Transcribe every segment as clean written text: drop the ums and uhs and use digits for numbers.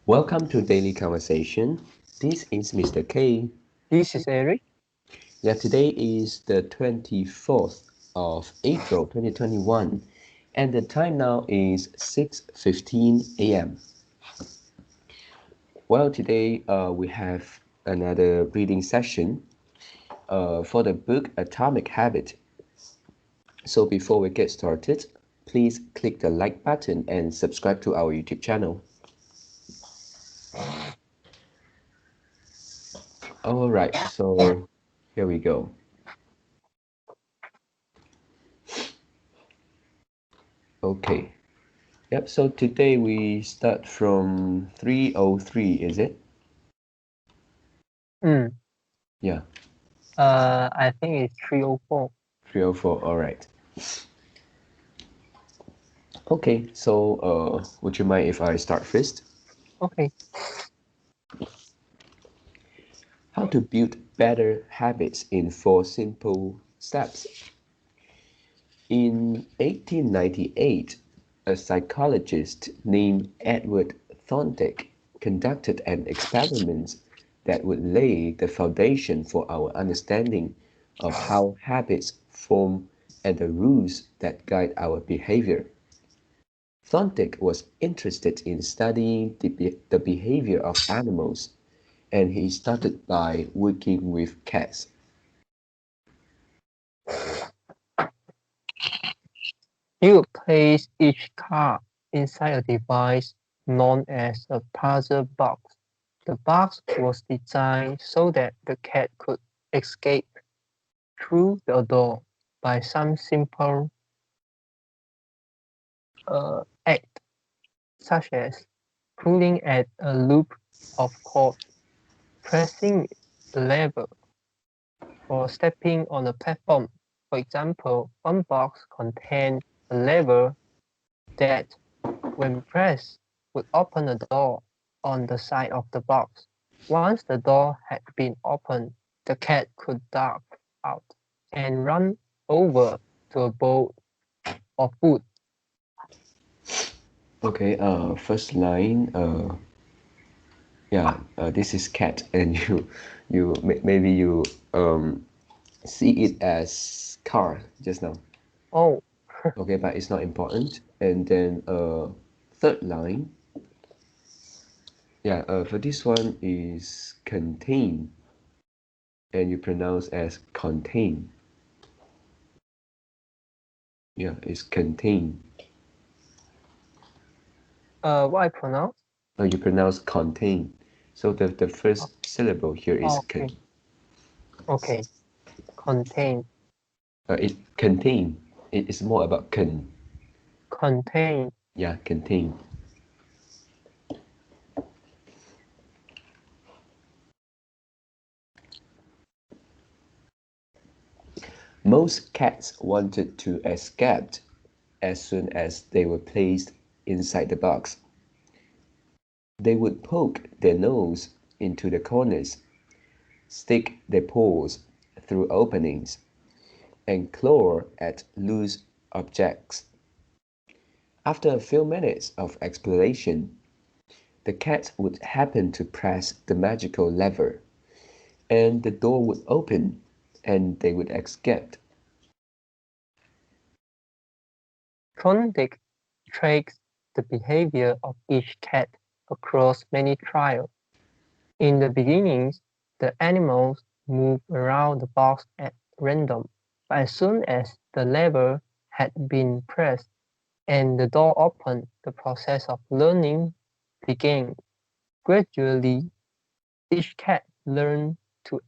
Welcome to Daily Conversation. This is Mr. K. This is Eric. Yeah, today is the 24th of April 2021 and the time now is 6:15 a.m. Well, today we have another reading session for the book Atomic Habit. So before we get started, please click the like button and subscribe to our YouTube channel. All right, so here we go. Okay. Yep, so today we start from 303, is it? Yeah, I think it's 304. 304, all right. Okay, so would you mind if I start first? Okay. How to build better habits in 4 simple steps. In 1898, a psychologist named Edward Thorndike conducted an experiment that would lay the foundation for our understanding of how habits form and the rules that guide our behavior. Thorndike was interested in studying the behavior of animals, and he started by working with cats. You would place each card inside a device known as a puzzle box. The box was designed so that the cat could escape through the door by some simple act, such as pulling at a loop of cord, pressing the lever, or stepping on a platform. For example, one box contained a lever that, when pressed, would open a door on the side of the box. Once the door had been opened, the cat could duck out and run over to a bowl of food. Okay, first line, this is cat, and maybe you see it as car just now. Oh, Okay, but it's not important. And then third line, for this one is contain, and you pronounce as contain. Yeah, it's contain. what I pronounce? You pronounce contain. So the first syllable here is Okay, okay, contain, it contain. It is more about contain. Yeah, contain. Most cats wanted to escape as soon as they were placed inside the box. They would poke their nose into the corners, stick their paws through openings, and claw at loose objects. After a few minutes of exploration, the cat would happen to press the magical lever, and the door would open, and they would escape. Thorndike tracks the behavior of each cat across many trials. In the beginning, the animals moved around the box at random, but as soon as the lever had been pressed and the door opened, the process of learning began. Gradually, each cat learned to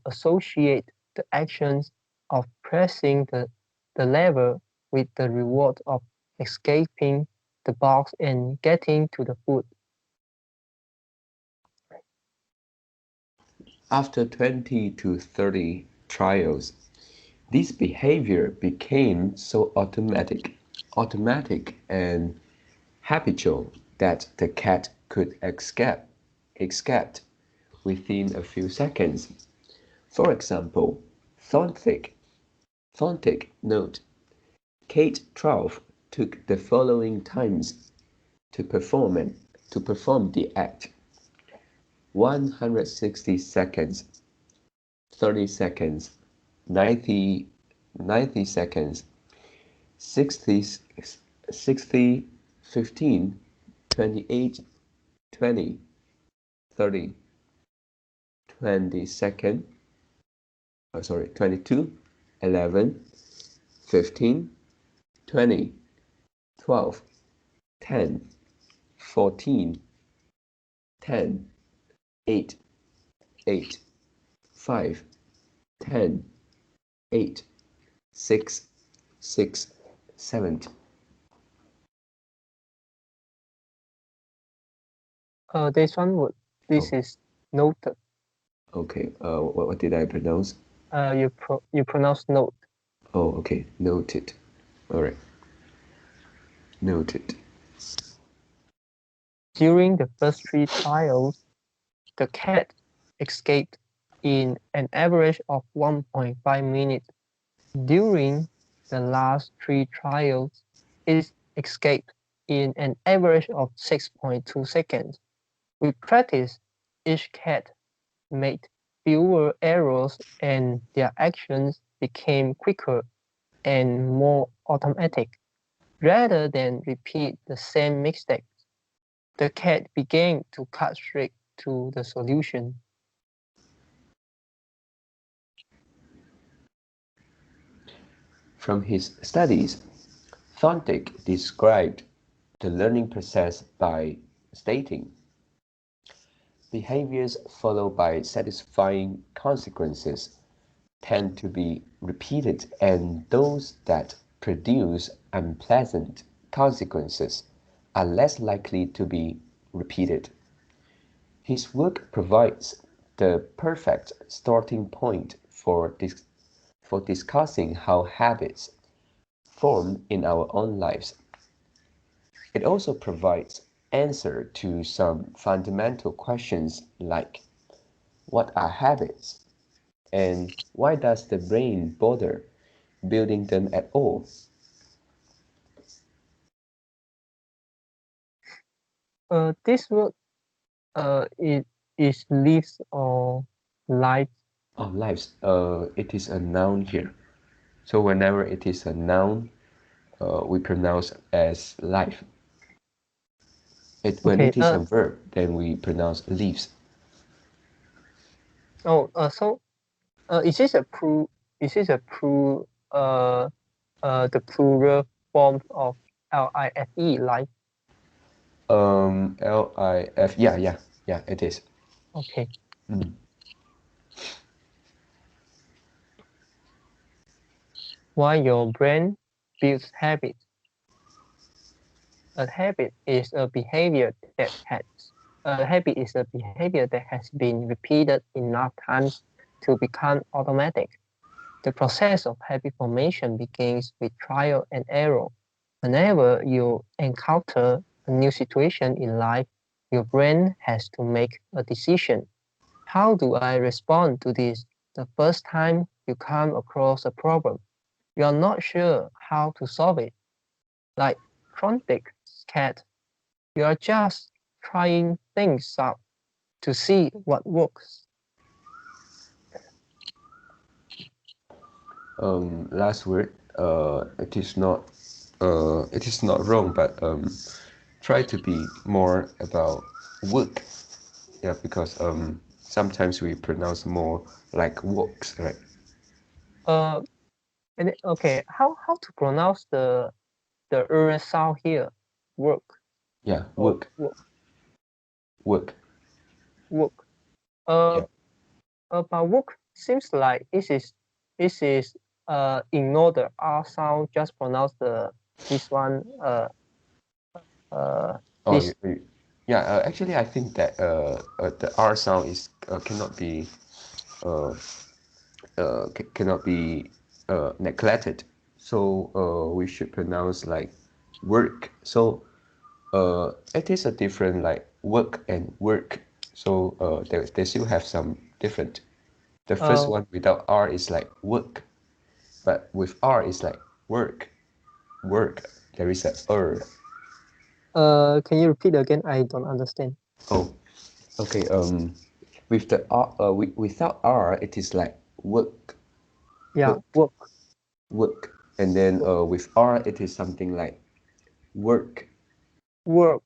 associate the actions of pressing the lever with the reward of escaping the box and getting to the food. After 20 to 30 trials, this behavior became so automatic and habitual that the cat could escape within a few seconds. For example, Thorndike note, Kate 12 took the following times to perform to perform the act. 160 seconds, 30 seconds, 90 seconds, 60, 60, 15, 28, 20, 30, 20 second, 22, 11, 15, 20, 12, 10, 14, 10, 8, 8, 5, 10, 8, 6, 6, 7. This one would. This Oh, is noted. okay. What did I pronounce? You pronounce note. Oh, okay. Noted. All right. Noted. During the first 3 trials, the cat escaped in an average of 1.5 minutes. During the last 3 trials, it escaped in an average of 6.2 seconds. With practice, each cat made fewer errors and their actions became quicker and more automatic. Rather than repeat the same mistakes, the cat began to cut straight to the solution. From his studies, Thorndike described the learning process by stating, behaviors followed by satisfying consequences tend to be repeated, and those that produce unpleasant consequences are less likely to be repeated. His work provides the perfect starting point for discussing how habits form in our own lives. It also provides answer to some fundamental questions like what are habits and why does the brain bother building them at all? This word is lives or life. Oh, lives. It is a noun here. So whenever it is a noun, we pronounce as life. When Okay. it is a verb, then we pronounce leaves. So is this a pru? Is this a pru? The plural form of life, life. L-I-F. Yeah, yeah, yeah. It is. Okay. Mm. Why your brain builds habits. A habit is a behavior that has been repeated enough times to become automatic. The process of habit formation begins with trial and error. Whenever you encounter a new situation in life, your brain has to make a decision. How do I respond to this? The first time you come across a problem, you are not sure how to solve it. Like chronic cat, you are just trying things out to see what works. Last word. It is not wrong, but try to be more about work. Yeah, because sometimes we pronounce more like works, right? Uh, okay, how to pronounce the sound here? Work Yeah, or work, work work. work. Uh, Yeah. but work seems like this is ignore the R sound, just pronounce the this one uh Oh, this yeah. Actually, I think that the R sound is cannot be uh, cannot be neglected. So we should pronounce like work. So it is a different like work and work. So they still have some different. The first uh one without R is like work, but with R is like work, work. There is a er. Can you repeat again? I don't understand. Oh, okay. With the R, without R, it is like work, Yeah, work, work, work, and then work, with R, it is something like work, work,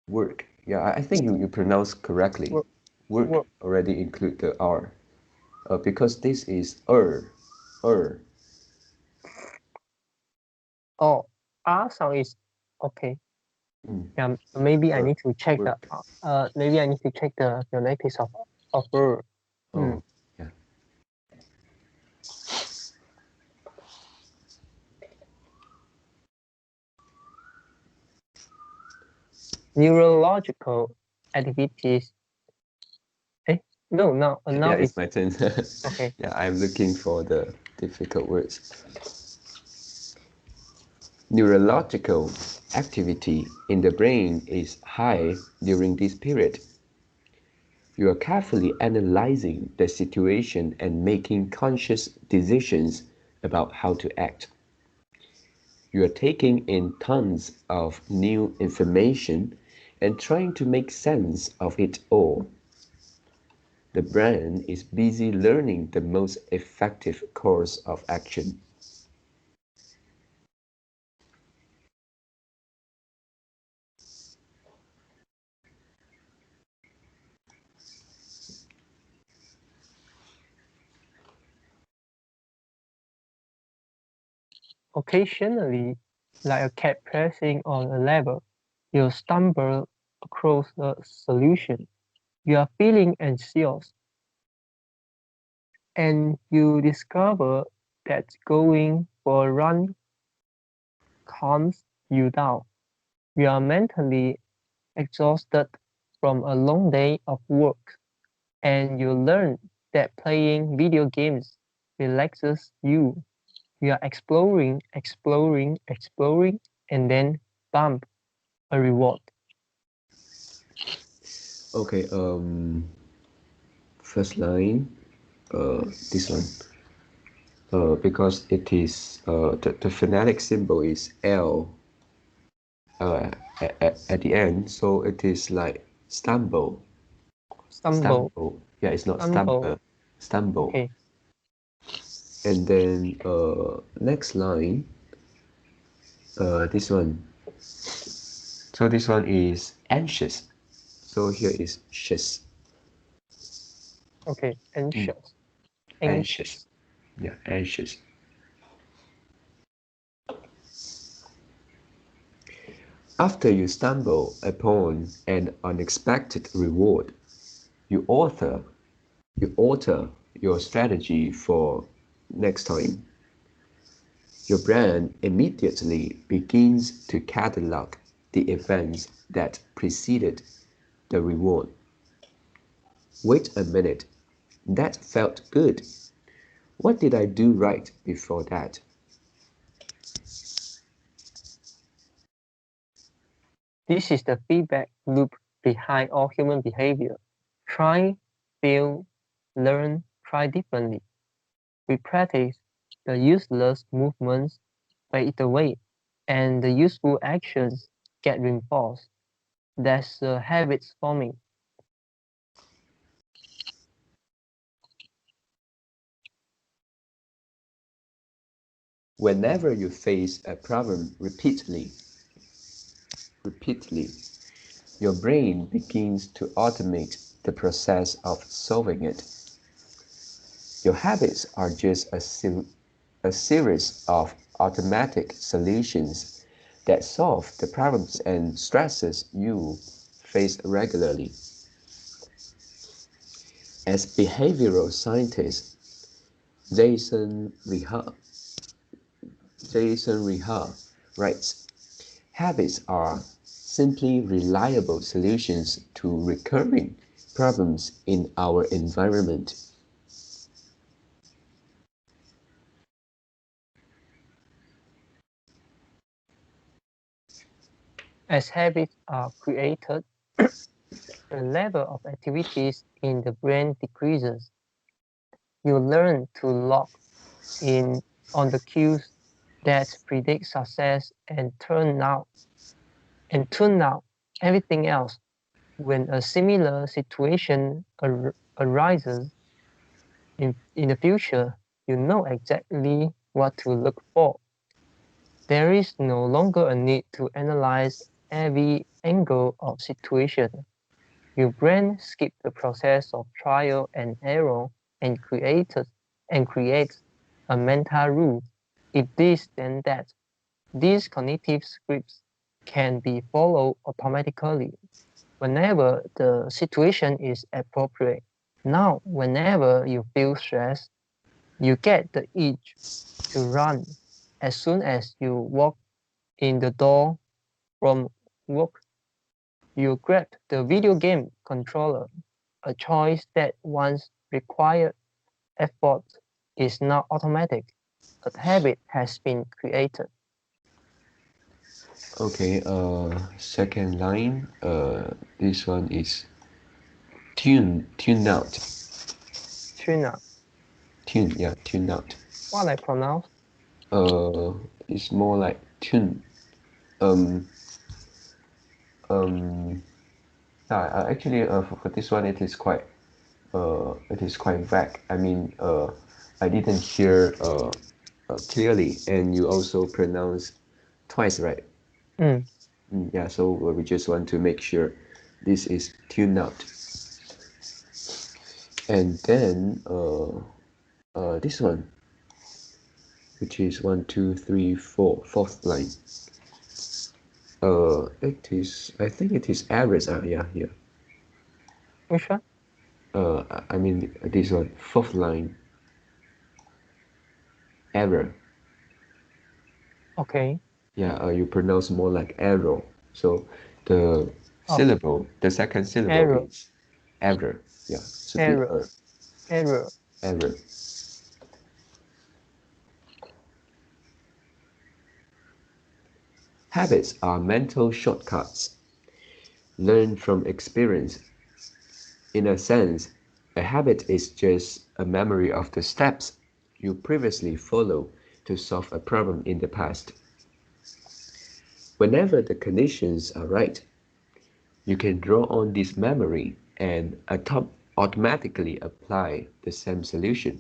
work. Yeah, I think you pronounce correctly. work, Work work. already include the R, because this is er. Oh, R sound is okay. Mm, Yeah, maybe I er, need to check the work. maybe I need to check the phonetics of verb. Hmm. Oh, yeah. Neurological activities. Eh? No, Yeah, now it's it's my turn. okay. Yeah, I'm looking for the difficult words. Neurological activity in the brain is high during this period. You are carefully analyzing the situation and making conscious decisions about how to act. You are taking in tons of new information and trying to make sense of it all. The brain is busy learning the most effective course of action. Occasionally, like a cat pressing on a lever, you stumble across a solution. You are feeling anxious, and you discover that going for a run calms you down. You are mentally exhausted from a long day of work, and you learn that playing video games relaxes you. You are exploring, and then bump a reward. Okay, first line, this one, because it is the phonetic symbol is L at the end, so it is like stumble, Stumble, stumble. Yeah, it's not stumble. stumble, stumble. Okay, And then next line, this one. So this one is anxious. So here is shiz. okay. Mm, Anxious, anxious. anxious. Yeah, anxious. After you stumble upon an unexpected reward, you alter you alter your strategy for next time. Your brain immediately begins to catalog the events that preceded the reward. Wait a minute, that felt good. What did I do right before that? This is the feedback loop behind all human behavior. Try, fail, learn, try differently. We practice, the useless movements fade away, and the useful actions get reinforced. That's habits forming. Whenever you face a problem repeatedly, your brain begins to automate the process of solving it. Your habits are just a series of automatic solutions that solve the problems and stresses you face regularly. As behavioral scientist Jason Rihar, Jason Rihar writes, habits are simply reliable solutions to recurring problems in our environment. As habits are created, the level of activities in the brain decreases. You learn to lock in on the cues that predict success and turn out. and tune out everything else. When a similar situation arises in the future, you know exactly what to look for. There is no longer a need to analyze every angle of situation. Your brain skips the process of trial and error and creates a mental rule. If this, then that. These cognitive scripts can be followed automatically whenever the situation is appropriate. Now, whenever you feel stressed, you get the itch to run. As soon as you walk in the door from work, you grab the video game controller, a choice that once required effort is now automatic. A habit has been created. Okay, second line, this one is tune out. Tuna, Tune out. what I pronounce? Uh, it's more like tune. Um, um, actually, for this one, it is quite vague. I mean, I didn't hear clearly, and you also pronounce twice, right? Mm. Yeah, so we just want to make sure this is tuned out. And then this one, which is one, two, three, four, fourth line. It is, I think it is errors. Yeah, here. Which one? I mean this one, fourth line, error. Okay. Yeah, you pronounce more like arrow. So the Oh, syllable, the second syllable error, is error. Yeah, should be error, error. error. Habits are mental shortcuts learned from experience. In a sense, a habit is just a memory of the steps you previously followed to solve a problem in the past. Whenever the conditions are right, you can draw on this memory and automatically apply the same solution.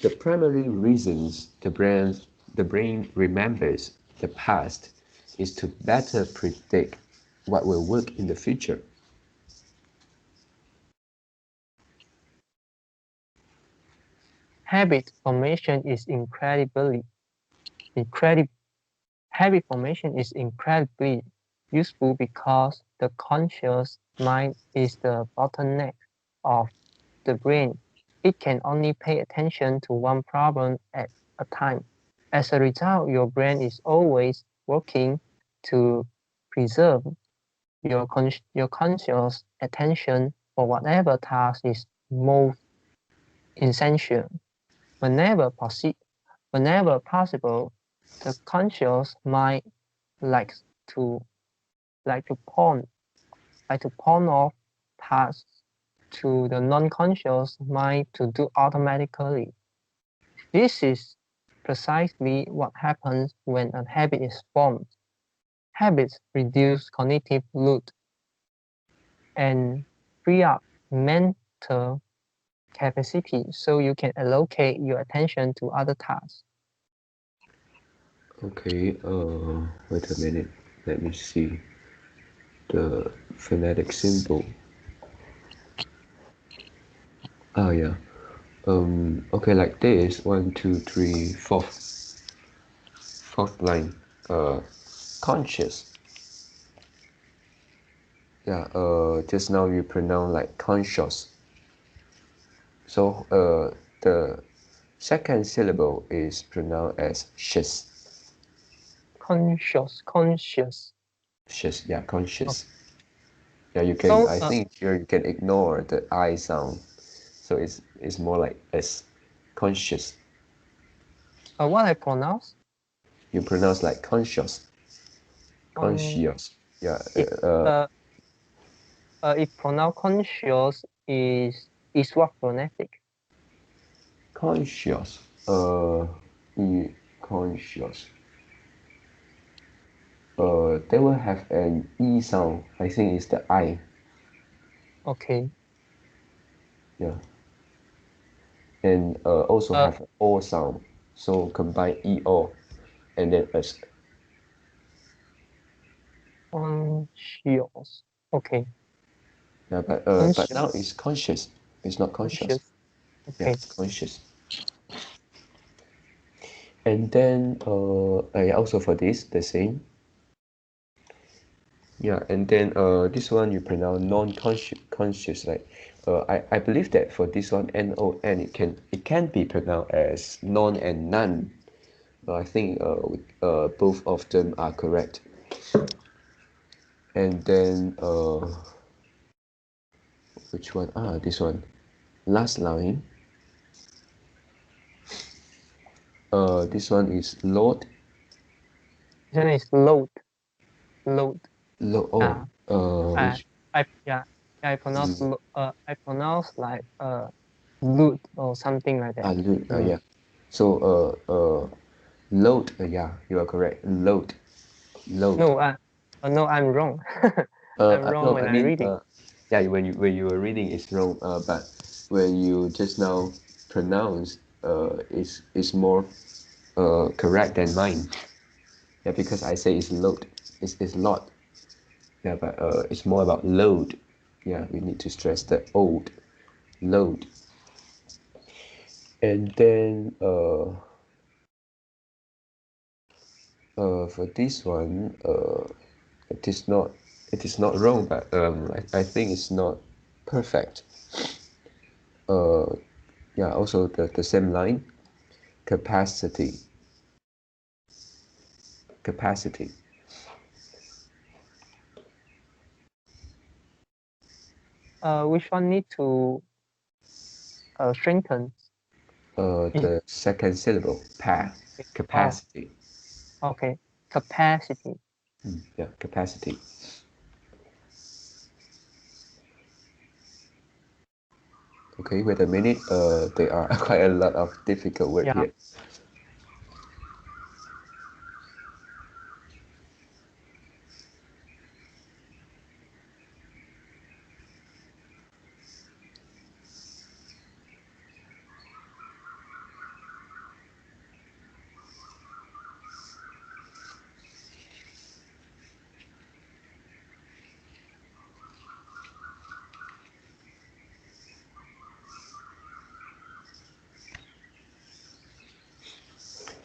The primary reasons the brain remembers the past is to better predict what will work in the future. Habit formation is incredible. Habit formation is incredibly useful because the conscious mind is the bottleneck of the brain. It can only pay attention to one problem at a time. As a result, your brain is always working to preserve your conscious attention for whatever task is most essential. Whenever, whenever possible, the conscious mind likes to like to pawn like to pawn off tasks to the non-conscious mind to do automatically. This is precisely what happens when a habit is formed. Habits reduce cognitive load and free up mental capacity so you can allocate your attention to other tasks. Okay, wait a minute. Let me see the phonetic symbol. Oh yeah. Okay, like this. One, two, three, fourth line. Uh, conscious. Yeah. Just now you pronounce like conscious. So the second syllable is pronounced as shis. Conscious. Shis. Yeah, Okay. conscious. Yeah, you can. So, I think here you can ignore the I sound. So it's more like s. Conscious. what I pronounce, You pronounce like conscious. con, Conscious. Yeah. if if pronounced conscious is what phonetic? Conscious. Conscious. they will have an E sound. I think it's the I. Okay. Yeah. And also have an O sound. So combine E O and then S. Conscious. Okay. Yeah, but now Conscious. it's conscious. It's not conscious. Conscious. Yeah, Okay. conscious. And then yeah, also for this the same. Yeah, and then this one you pronounce non-conscious conscious, like I believe that for this one non it can be pronounced as non and none. I think both of them are correct. And then which one? This one. Last line. This one is Lord. This one is load. Load. Oh, I which yeah. I pronounce like loot or something like that. load. Yeah. So load. Yeah, you are correct. Load. Load. No, no, I'm wrong. I'm wrong No, when I I'm mean, reading. yeah, when you were reading it's wrong, but when you just now pronounce, is more correct than mine. Yeah, because I say it's load, it's lot. Yeah, but it's more about load. Yeah, we need to stress the old load. And then for this one, it is not it is not wrong, but I think it's not perfect. Uh, yeah, also the same line, capacity, capacity. Which one need to strengthen? Is The second syllable, oh, capacity. okay. Capacity. Yeah, capacity. Okay, wait a minute. There are quite a lot of difficult word Yeah. here.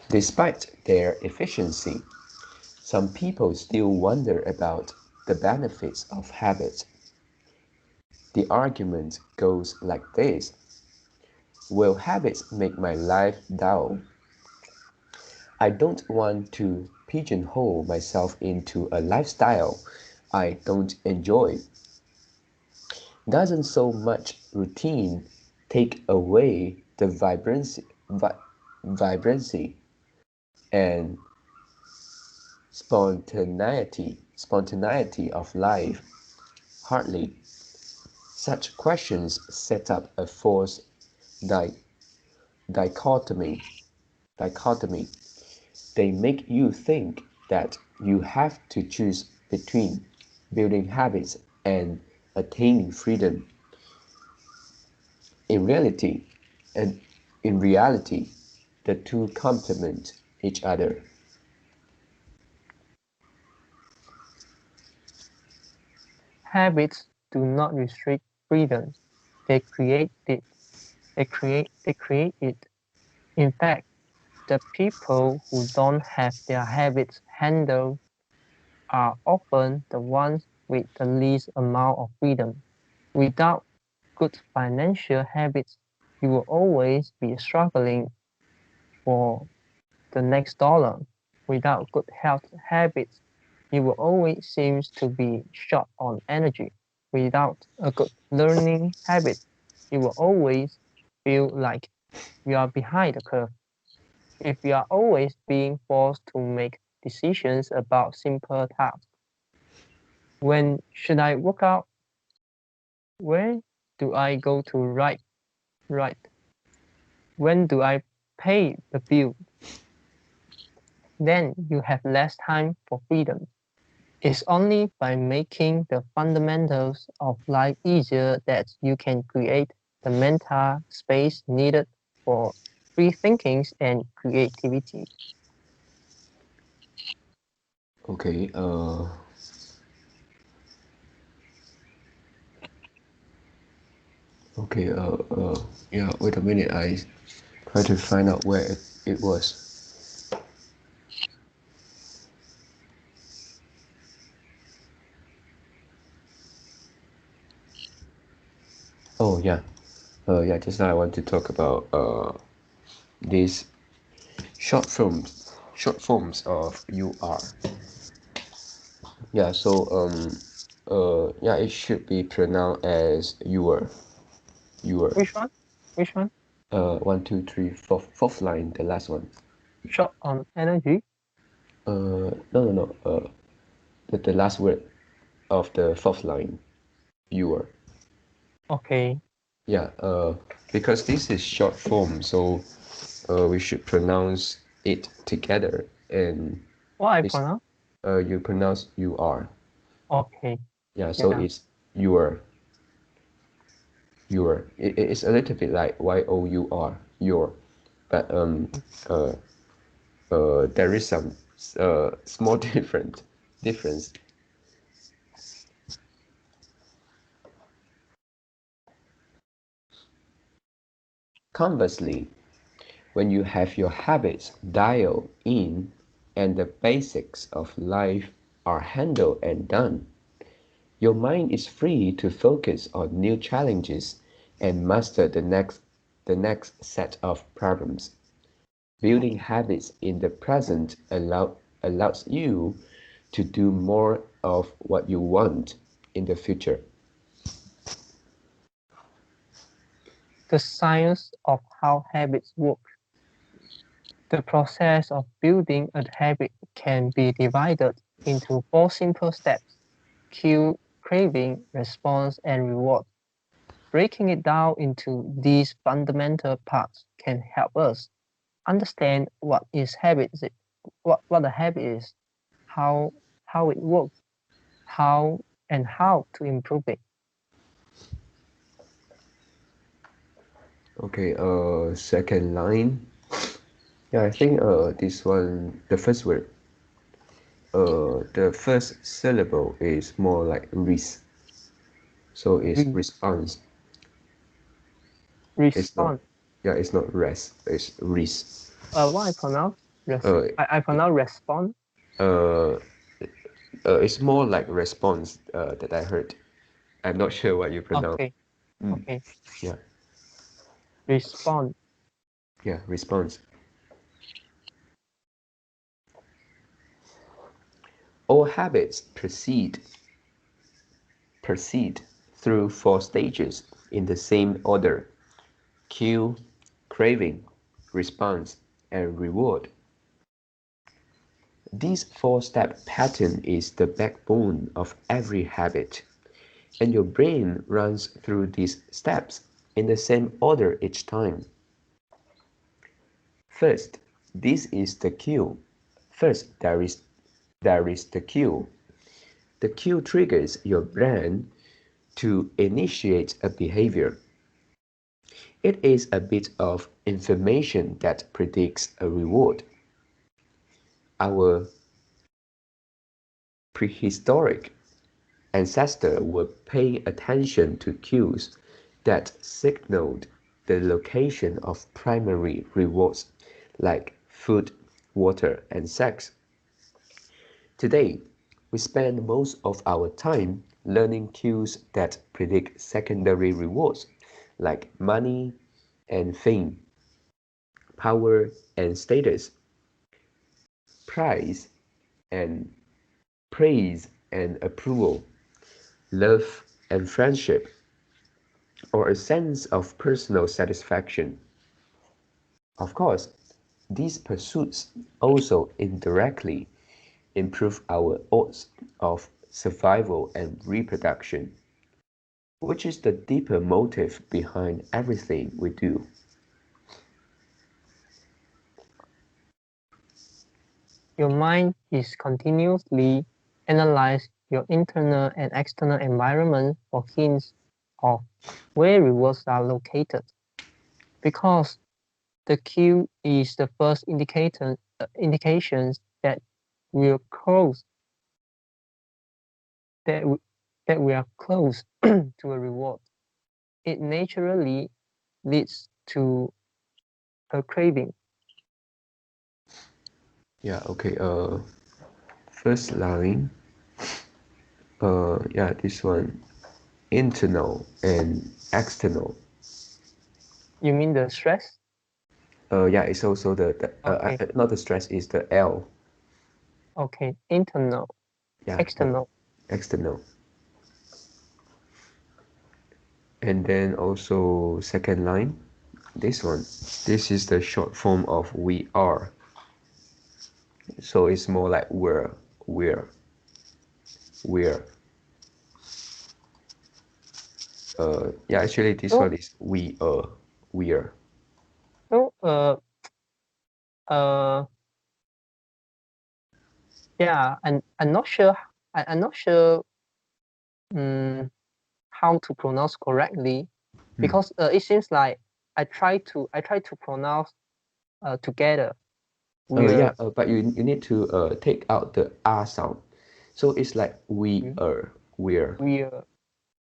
Despite their efficiency, some people still wonder about the benefits of habits. The argument goes like this: will habits make my life dull? I don't want to pigeonhole myself into a lifestyle I don't enjoy. Doesn't so much routine take away the vibrancy and spontaneity of life? Hardly. Such questions set up a false di- dichotomy. Dichotomy. They make you think that you have to choose between building habits and attaining freedom. In reality, and in reality, the two complement each other. Habits do not restrict freedom. They create it. They create it. In fact, the people who don't have their habits handled are often the ones with the least amount of freedom. Without good financial habits, you will always be struggling for the next dollar. Without good health habits, you will always seem to be short on energy. Without a good learning habit, you will always feel like you are behind the curve. If you are always being forced to make decisions about simple tasks, when should I work out? Where do I go to right? When do I pay the bill? Then you have less time for freedom. It's only by making the fundamentals of life easier that you can create the mental space needed for free thinking and creativity. Okay, okay, yeah, wait a minute, I try to find out where it was. Oh, yeah, yeah, just now I want to talk about these short forms of UR. Yeah, so, yeah, it should be pronounced as your, Which one? Which one? one, two, three, fourth line, the last one. Short on energy? No, no, no, the last word of the fourth line, your. Okay. Yeah, because this is short form, so we should pronounce it together, and What I it's pronounce? you pronounce you are. Okay. Yeah, so Yeah. it's your. It's a little bit like your, your, but uh there is some small difference. Conversely, when you have your habits dialed in and the basics of life are handled and done, your mind is free to focus on new challenges and master the next set of problems. Building habits in the present allows you to do more of what you want in the future. The science of how habits work. The process of building a habit can be divided into four simple steps: cue, craving, response, and reward. Breaking it down into these fundamental parts can help us understand what the habit is, how how it works, how to improve it. Okay, second line. Yeah, I think this one, the first word, the first syllable is more like so it's Re- response. It's not, Respond. yeah, it's not rest, it's res. What I pronounce? Uh, I pronounce respond. uh, it's more like response that I heard. I'm not sure what you pronounce. Okay. Mm, Okay. yeah, Respond. yeah, response. All habits proceed through four stages in the same order: cue, craving, response, and reward. This four-step pattern is the backbone of every habit, and your brain runs through these steps in the same order each time. First, this is the cue. First, there is the cue. The cue triggers your brain to initiate a behavior. It is a bit of information that predicts a reward. Our prehistoric ancestors would pay attention to cues that signaled the location of primary rewards like food, water, and sex. Today, we spend most of our time learning cues that predict secondary rewards like money and fame, power and status, prize and praise and approval, love and friendship, or a sense of personal satisfaction. Of course, these pursuits also indirectly improve our odds of survival and reproduction, which is the deeper motive behind everything we do. Your mind is continuously Analyze your internal and external environment for hints of where rewards are located, because the cue is the first indications that we're close, that we are close to a reward. It naturally leads to a craving. Yeah, okay. First line. Yeah, this one. Internal and external. You mean the stress? Yeah, it's also Okay, not the stress, is the L. okay. Internal, Yeah, external. external. And then also second line, this one. This is the short form of we are. So it's more like we're. Yeah, actually this So, one is we're. so, uh, yeah, and I'm not sure. I'm not sure um, how to pronounce correctly, Hmm. because it seems like I try to pronounce together. Yeah, We're but you need to take out the R sound. So it's like we- we're. we're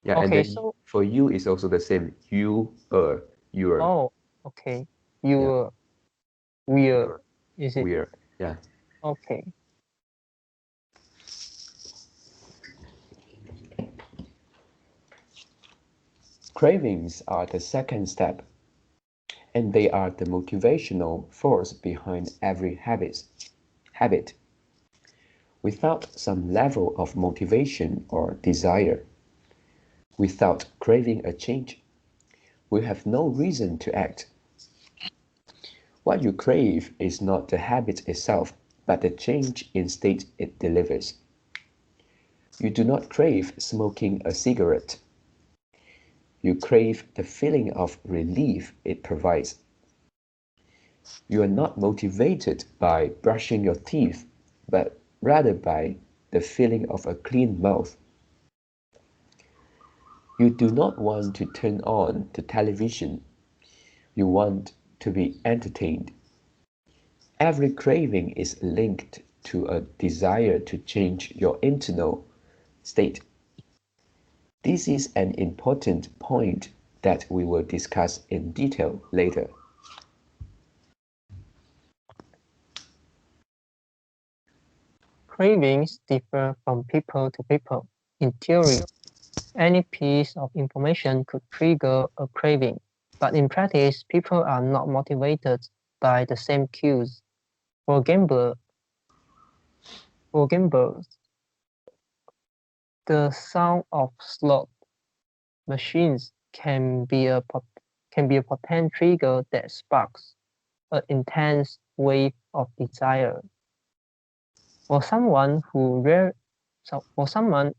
Yeah, and okay. then So, for you it's also the same. You're. oh, okay. Yeah, You're we're you're, is it we're. Yeah. okay? Cravings are the second step, and they are the motivational force behind every habit. Without some level of motivation or desire, without craving a change, we have no reason to act. What you crave is not the habit itself, but the change in state it delivers. You do not crave smoking a cigarette. You crave the feeling of relief it provides. You are not motivated by brushing your teeth, but rather by the feeling of a clean mouth. You do not want to turn on the television. You want to be entertained. Every craving is linked to a desire to change your internal state. This is an important point that we will discuss in detail later. Cravings differ from people to people. In theory, any piece of information could trigger a craving, but in practice, people are not motivated by the same cues. For gamblers, the sound of slot machines can be a potent trigger that sparks an intense wave of desire. For someone who rare, so for someone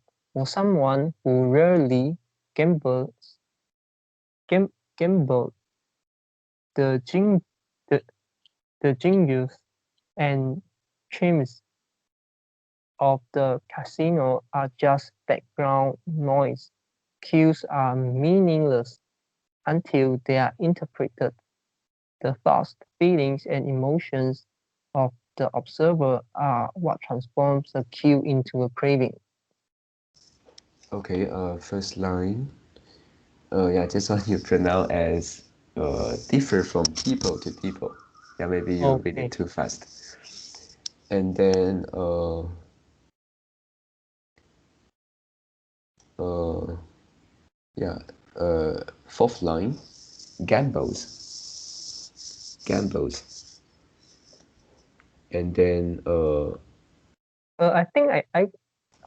who rarely gambles, gamble, the jing, the, the jingles and chimes of the casino are just background noise. Cues are meaningless until they are interpreted. The thoughts, feelings, and emotions of the observer are what transforms the cue into a craving. Okay, first line. Yeah, this one you pronounce as differ from people to people. Yeah, maybe you read it Okay. too fast. And then uh, yeah, fourth line, gambles. And then I think I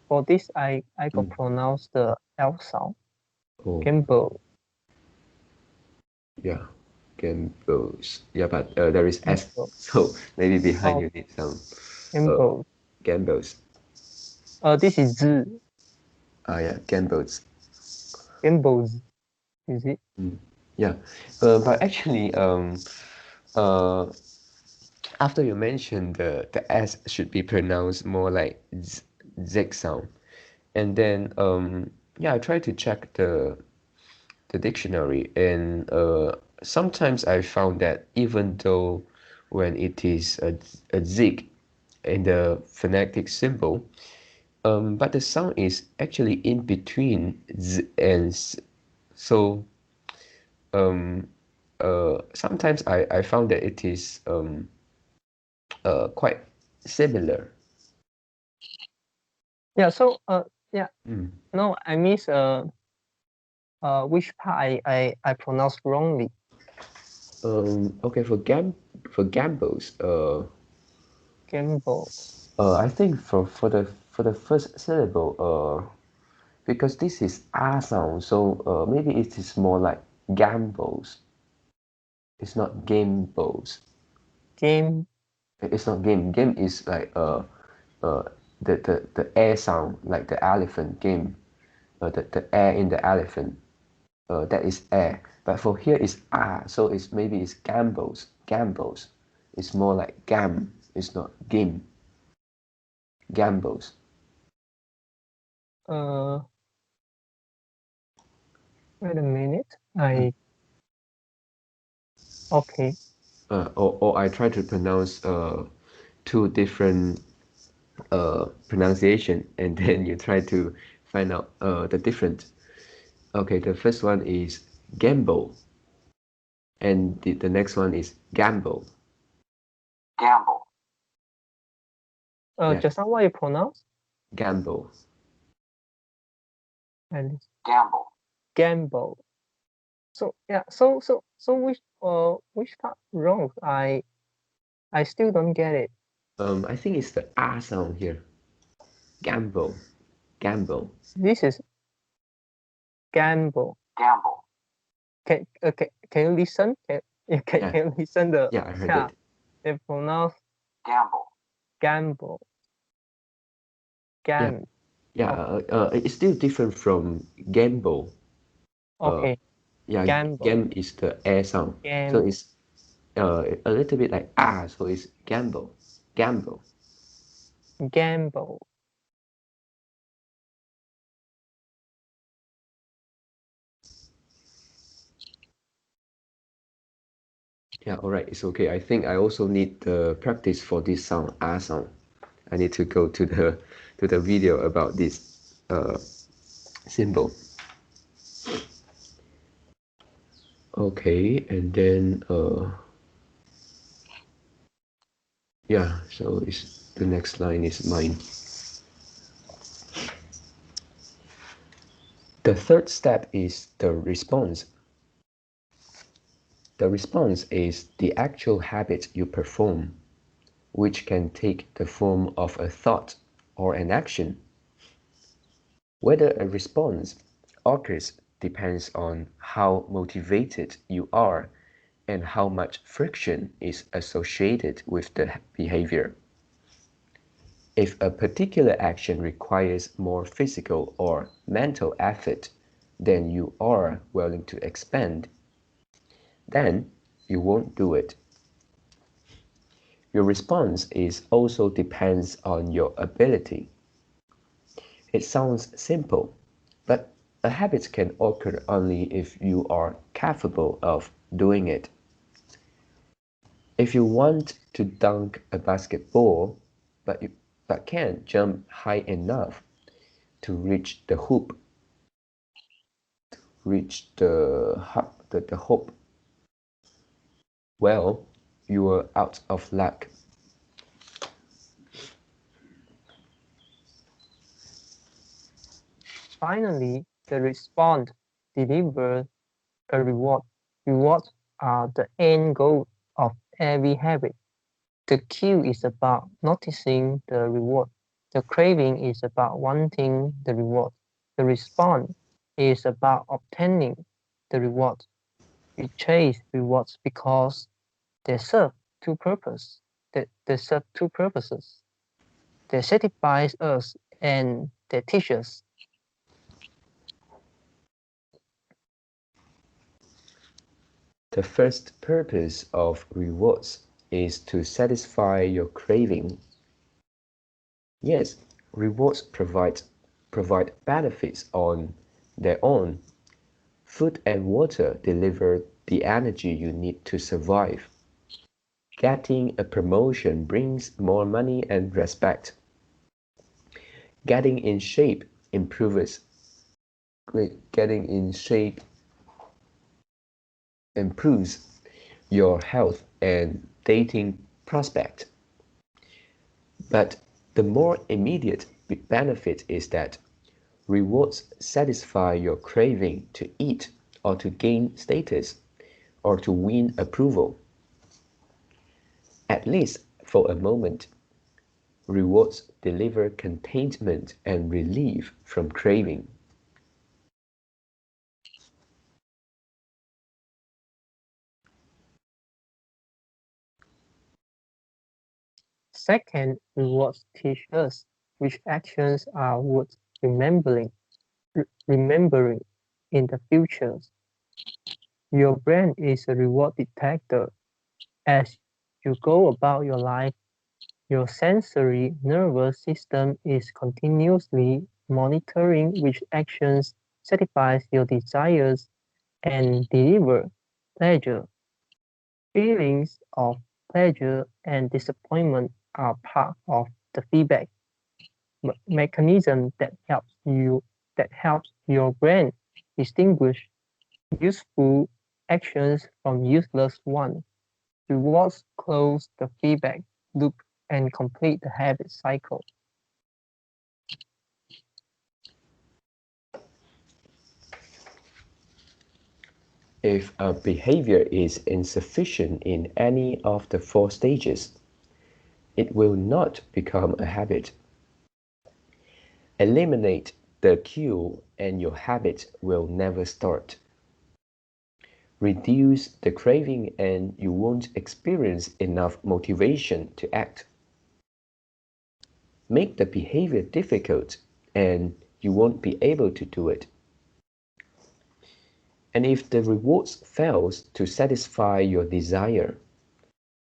for this I got mm, pronounced the L sound. oh Gamble. yeah, gambles. Yeah, but there is S, Gamble. so maybe behind Oh, you need some uh, gamble. gambles. This is Z. Ah yeah, gambles. Gambles. Is it? Mm. Yeah, but actually uh after you mentioned the S should be pronounced more like Z, Z sound. And then yeah, I try to check the dictionary, and sometimes I found that even though when it is a zig in the phonetic symbol, but the sound is actually in between z and s. So sometimes I found that it is quite similar. Yeah. So yeah. Mm. No, I miss which part I pronounced wrongly. Okay, for gambos, Gambles. I think for the first syllable, because this is R sound, so maybe it is more like gambles. It's not gambles. Game. It's not game. Game is like uh the air sound, like the elephant game. The air in the elephant. That is air. But for here is R, so it's maybe it's gambles. Gambles. It's more like gam. It's not game. Gambles. Uh, Wait a minute. Okay. Or I try to pronounce two different pronunciation, and then you try to find out the different. Okay, the first one is gamble, and the next one is gamble. Gamble. Yeah, Just now what you pronounce? gamble. And gamble. Gamble. So yeah. So which part wrong? I still don't get it. I think it's the R sound here. Gamble, gamble. This is gamble. Gamble. Can you listen? Yeah, Can you listen the yeah, I heard yeah? it. They pronounce gamble. Gamble. Yeah, Gam. yeah. It's still different from gamble. Uh, Okay. yeah, Gamble. gam is the air sound, so Gam. it's a little bit like ah, so it's gamble, gamble. Gamble. Yeah, all right, it's okay. I think I also need the practice for this sound, ah sound. I need to go to the video about this symbol. Okay, and then yeah, so it's the next line is mine. The third step is the response. The response is the actual habit you perform, which can take the form of a thought or an action. Whether a response occurs depends on how motivated you are and how much friction is associated with the behavior. If a particular action requires more physical or mental effort than you are willing to expend, then you won't do it. Your response is also depends on your ability. It sounds simple, but a habit can occur only if you are capable of doing it. If you want to dunk a basketball, but can't jump high enough to reach the hoop, the hoop, well, you are out of luck. Finally, the response delivers a reward. Rewards are the end goal of every habit. The cue is about noticing the reward. The craving is about wanting the reward. The response is about obtaining the reward. We chase rewards because they serve two purposes. They serve two purposes. They satisfy us and they teach us. The first purpose of rewards is to satisfy your craving. Yes, Rewards provide benefits on their own. Food and water deliver the energy you need to survive. Getting a promotion brings more money and respect. Getting in shape improves getting in shape improves your health and dating prospect. But the more immediate benefit is that rewards satisfy your craving to eat or to gain status or to win approval. At least for a moment, rewards deliver contentment and relief from craving. Second, rewards teach us which actions are worth remembering in the future. Your brain is a reward detector. As you go about your life, your sensory nervous system is continuously monitoring which actions satisfies your desires and deliver pleasure. Feelings of pleasure and disappointment are part of the feedback mechanism that helps your brain distinguish useful actions from useless ones. Rewards close the feedback loop and complete the habit cycle. If a behavior is insufficient in any of the four stages, it will not become a habit. Eliminate the cue and your habit will never start. Reduce the craving and you won't experience enough motivation to act. Make the behavior difficult and you won't be able to do it. And if the rewards fails to satisfy your desire,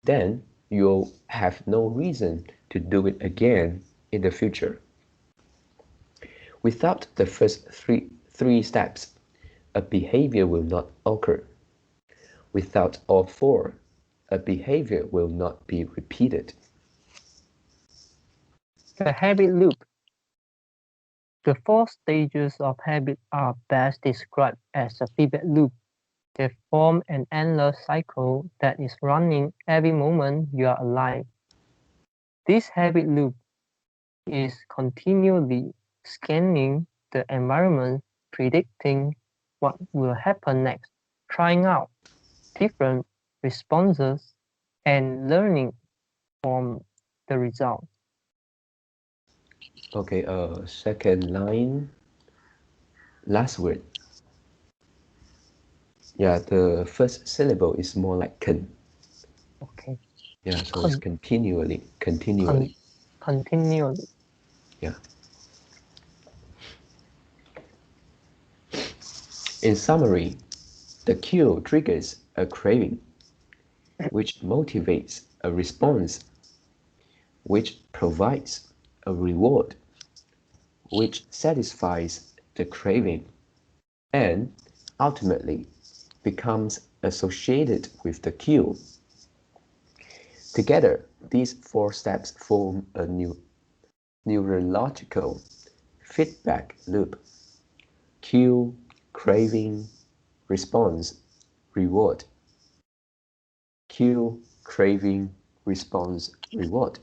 then you'll have no reason to do it again in the future. Without the first three steps, a behavior will not occur. Without all four, a behavior will not be repeated. The habit loop. The four stages of habit are best described as a feedback loop. They form an endless cycle that is running every moment you are alive. This habit loop is continually scanning the environment, predicting what will happen next, trying out different responses, and learning from the result. Okay, second line, last word. Yeah, the first syllable is more like con. Okay. Yeah, so it's continually. Continually. Yeah. In summary, the cue triggers a craving, which motivates a response, which provides a reward, which satisfies the craving, and ultimately becomes associated with the cue. Together, these four steps form a neurological feedback loop: cue, craving, response, reward. Cue, craving, response, reward.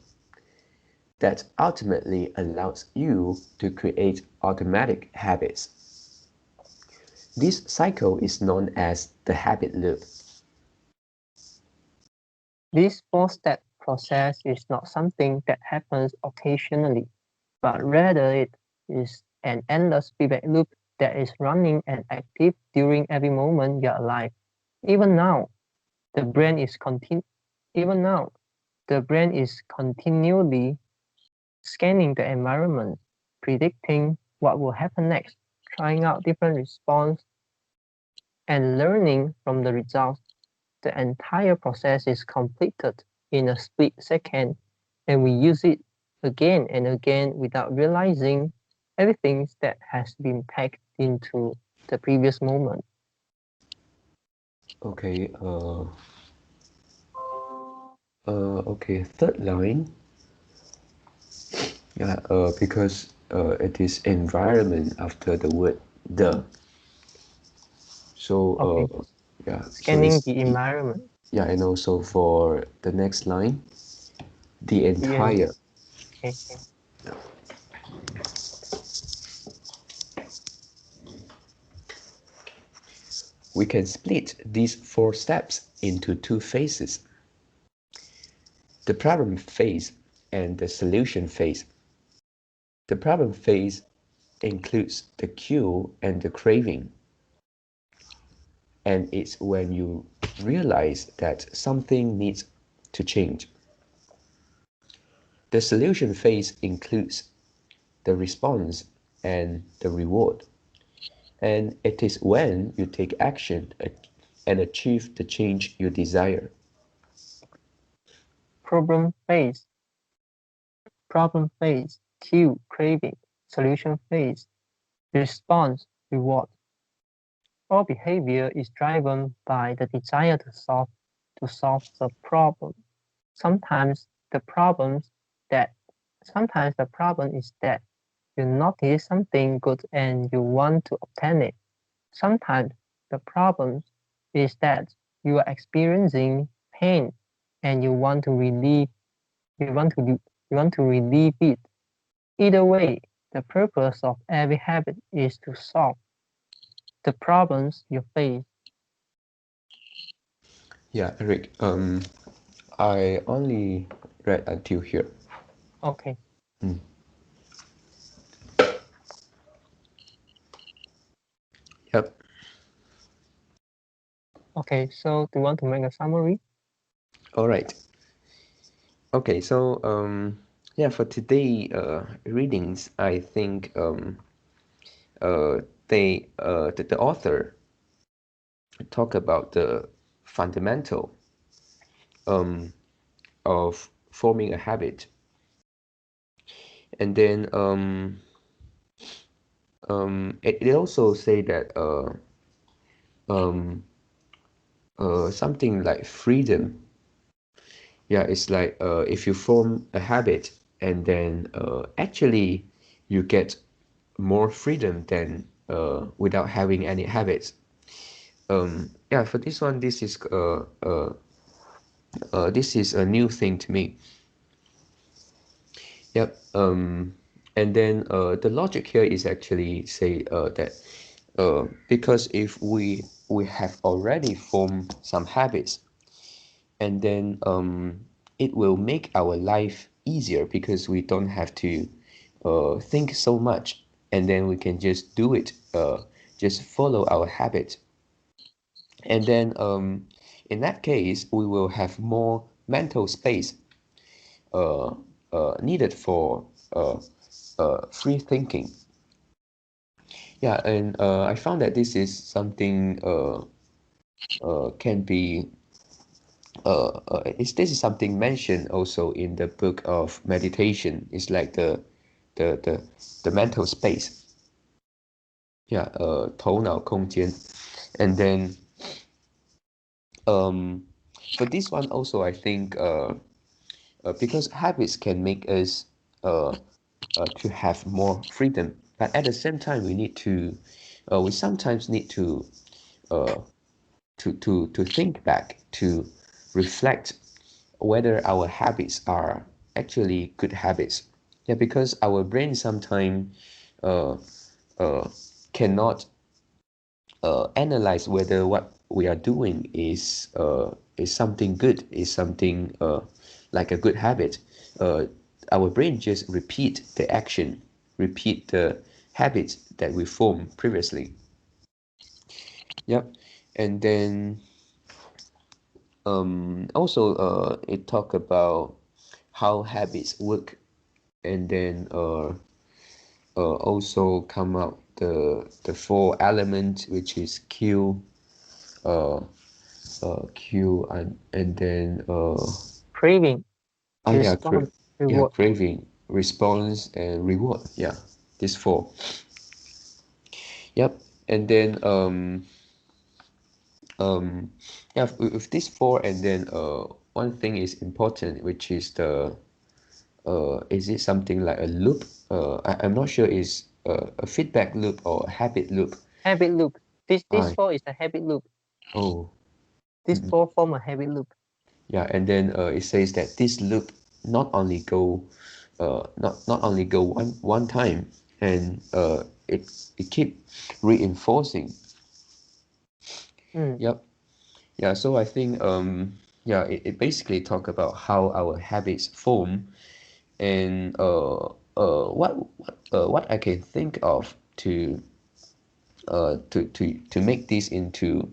That ultimately allows you to create automatic habits. This cycle is known as the habit loop. This four-step process is not something that happens occasionally, but rather it is an endless feedback loop that is running and active during every moment you're alive. Even now, the brain is even now, the brain is continually scanning the environment, predicting what will happen next, trying out different responses, and learning from the results. The entire process is completed in a split second, and we use it again and again without realizing everything that has been packed into the previous moment. Okay, okay, third line. Yeah, because it is environment after the word the. So, Okay, yeah, so scanning it's, the environment. yeah, and also for the next line, the The end. entire. Okay. We can split these four steps into two phases, the problem phase and the solution phase. The problem phase includes the cue and the craving, and it's when you realize that something needs to change. The solution phase includes the response and the reward, and it is when you take action and achieve the change you desire. Problem phase, problem phase, cue, craving, solution phase, response, reward. All behavior is driven by the desire to solve the problem. Sometimes the problems that sometimes the problem is that you notice something good and you want to obtain it. Sometimes the problem is that you are experiencing pain and you want to you want to relieve it. Either way, the purpose of every habit is to solve the problems you face. Yeah, Eric, I only read until here. Okay. Mm. Yep. Okay, so do you want to make a summary? All right. Okay, so yeah, for today readings, I think the author talk about the fundamental um of forming a habit, and then it also say that um something like freedom. Yeah, it's like if you form a habit and then actually you get more freedom than without having any habits. Yeah, for this one, this is a new thing to me. Yep. And then the logic here is actually say that because if we have already formed some habits, and then it will make our life easier because we don't have to think so much, and then we can just do it, just follow our habit, and then in that case we will have more mental space uh, needed for uh, free thinking. Yeah, and I found that this is something can be this is something mentioned also in the book of meditation. It's like the the the mental space. Yeah, 头脑空间. And then um, for this one also, I think because habits can make us uh, to have more freedom, but at the same time we sometimes need uh, to think back, to reflect whether our habits are actually good habits. Yeah, because our brain sometimes uh, uh, cannot analyze whether what we are doing is something good, is something like a good habit. Uh, our brain just repeat the action, repeat the habits that we formed previously. Yep. And then also it talk about how habits work, and then also come out the four elements, which is uh, Q, and then Craving, yeah, response, yeah, reward. craving. response, and reward. Yeah, these four. Yep. And then yeah, with these four, and then one thing is important, which is the is it something like a loop? I'm not sure is a feedback loop or a habit loop. Habit loop. This Ah, four is a habit loop. oh, This mm, four form a habit loop. yeah, and then it says that this loop not only go, not only go one time, and it keep reinforcing. Mm. Yep. Yeah. So I think yeah, it basically talk about how our habits form, and what I can think of to make this into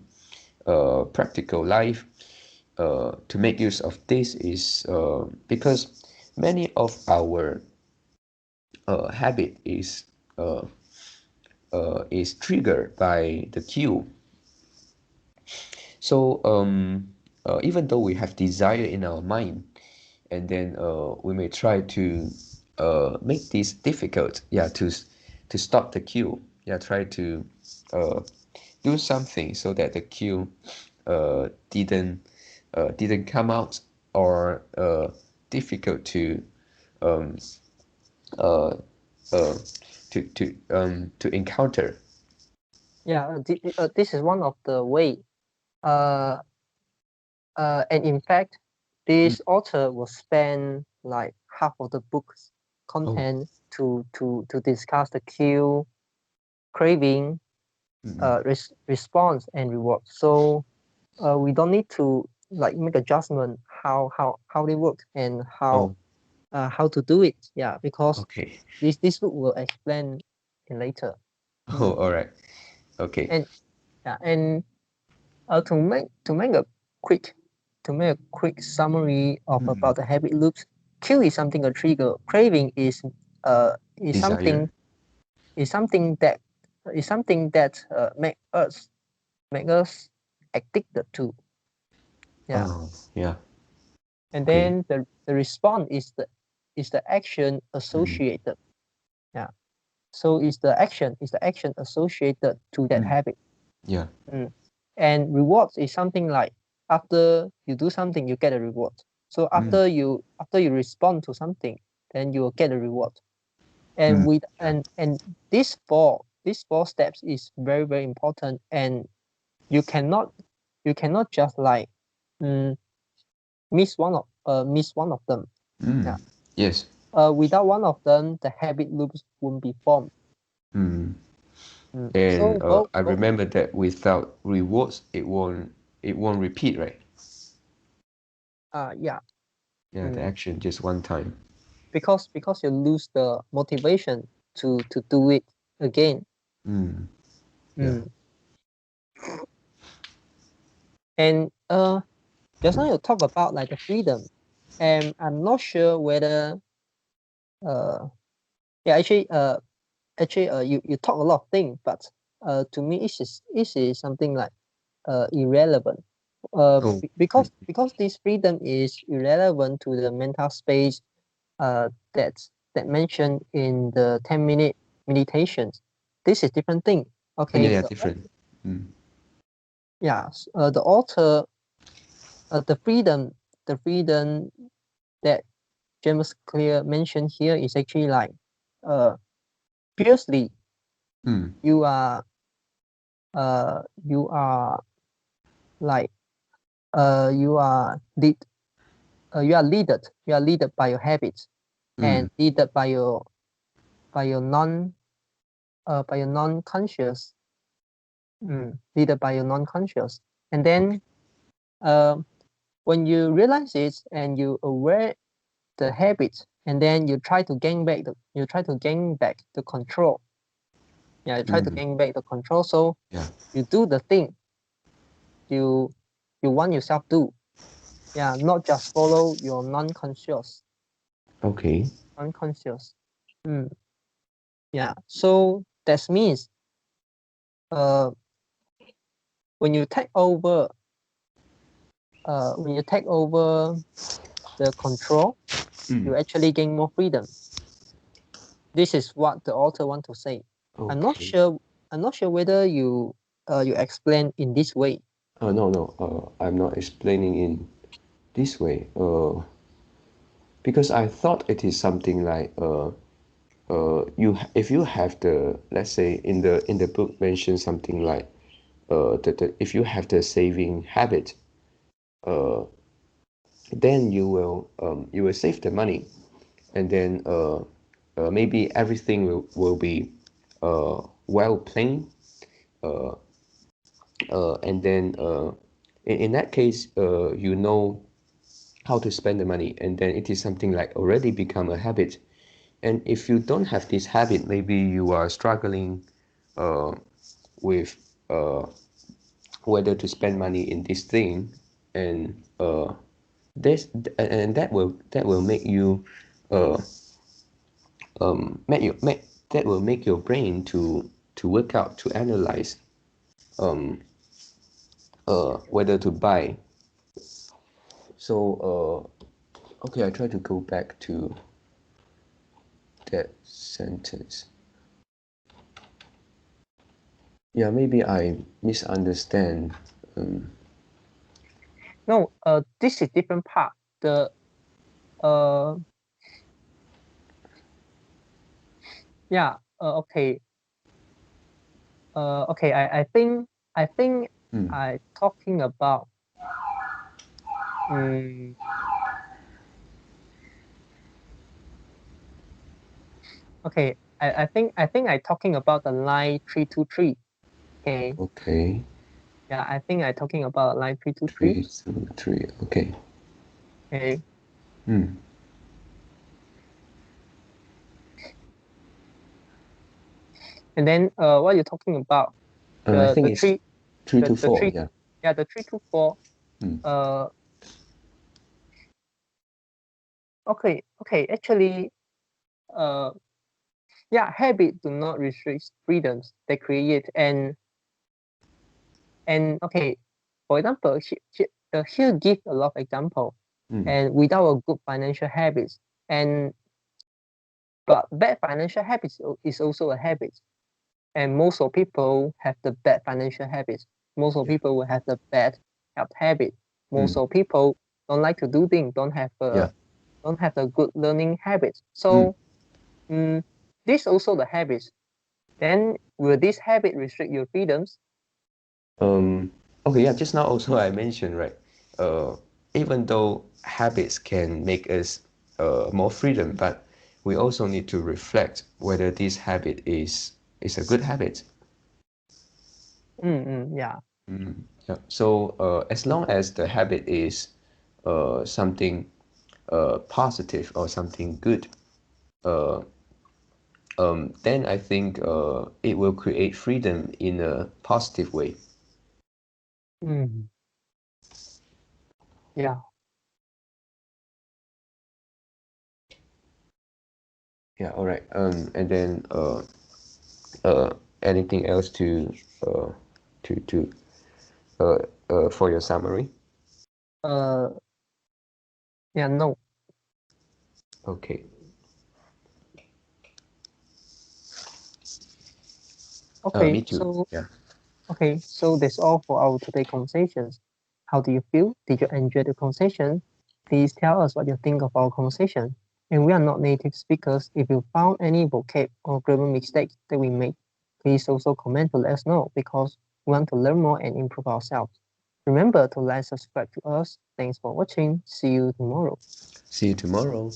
practical life, to make use of this is because many of our habit uh, is triggered by the cue. So even though we have desire in our mind, and then we may try to make this difficult, yeah, to stop the cue, yeah, try to uh, do something so that the cue didn't come out, or difficult um, uh, uh, to encounter. Yeah, this is one of the way. Uh, and in fact, Mm. this author will spend like half of the book's Oh. content to discuss the cue, craving, Mm-mm. response, and reward. So we don't need to like make adjustment how they work and Oh. how to do it. Yeah, because Okay. this book will explain in later. Oh, Mm. all right. Okay. And yeah, and to make a quick summary of Mm. about the habit loops. Cue is something a trigger. Craving is Desire. something that make us addicted to. Yeah, Oh, yeah. and Okay. then the response is the action Mm. associated. Yeah, so is the action associated to that Mm. habit. Yeah. Mm. And rewards is something like after you do something, you get a reward. So Mm. after you respond to something, then you will get a reward. And Mm. with Yeah. and these four steps is very important. And you cannot just like mm, miss one of them. Mm. Yeah. Yes. Without one of them, the habit loops won't be formed. Mm. Mm. And So I remember that without rewards, it won't repeat, right? yeah. Yeah, the Mm. action just one time. Because you lose the motivation to do it again. Mm. Yeah. Mm. And just now you talk about like the freedom, and I'm not sure whether uh yeah you talk a lot of things, but to me it is something like irrelevant. Oh. Mm. Because this freedom is irrelevant to the mental space that mentioned in the 10-minute meditations. This is different thing. Yeah, Okay, yeah, different. Mm. yeah, the author, the freedom that James Clear mentioned here is actually like, uh, previously Mm. you are, you are like, you are lead, you are leaded by your habits Mm. and leaded by your by your non-conscious, leaded by your non-conscious, and Okay. then, um, when you realize it and you aware the habit, and then you try to gain back the control. Yeah, you try to Mm. gain back the control. So Yeah. you do the thing you you want yourself to. Yeah, not just follow your Okay. unconscious. Mm, yeah. So that means uh when you take over when you take over the control, Mm. you actually gain more freedom. This is what the author want to say. I'm not Okay. sure. I'm not sure whether you explain in this way. No. I'm not explaining in this way. Because I thought it is something like if you have the, let's say in the book mentioned something like if you have the saving habit, uh then you will save the money, and then maybe everything will be well planned, uh, and then in that case you know how to spend the money, and then it is something like already become a habit. And if you don't have this habit, maybe you are struggling uh, with whether to spend money in this thing, and this and that will make you uh, make that will make your brain to work out, to analyze um, whether to buy. So okay, I try to go back to that sentence. Yeah, maybe I misunderstand. um, No, this is different part. The uh yeah okay okay I think hmm, I talking about um, okay I think I talking about the line 323. Okay, okay. yeah, I think I talking about line 323. 3 2 3. Okay. Okay, Hmm. and then what you're talking about, I the think the it's three three the to the four. three Yeah. yeah, the 324. Hmm. uh okay, actually, uh yeah, habit do not restrict freedoms they create. And okay, for example, here give a lot of example. Hmm. And without a good financial habits, and but bad financial habits is also a habit. And most of people have the bad financial habits. Most of Yeah. people will have the bad health habit. Hmm. Most of people don't like to do things, Yeah. don't have a good learning habits. Hmm. So mm, this also the habits. Then will this habit restrict your freedoms? Um. Okay. Yeah. Just now also I mentioned, right. Uh. Even though habits can make us more freedom, but we also need to reflect whether this habit is a good habit. Yeah. Mm, yeah. So as long as the habit is something positive or something good, uh, then I think it will create freedom in a positive way. Mm, yeah. Yeah. All right. And then uh, anything else uh, to uh, for your summary? Uh, yeah. No. Okay. Okay. Me too. Yeah. So that's all for our today conversations. How do you feel? Did you enjoy the conversation? Please tell us what you think of our conversation. And we are not native speakers. If you found any vocab or grammar mistakes that we made, please also comment to let us know because we want to learn more and improve ourselves. Remember to like, subscribe to us. Thanks for watching. See you tomorrow. See you tomorrow.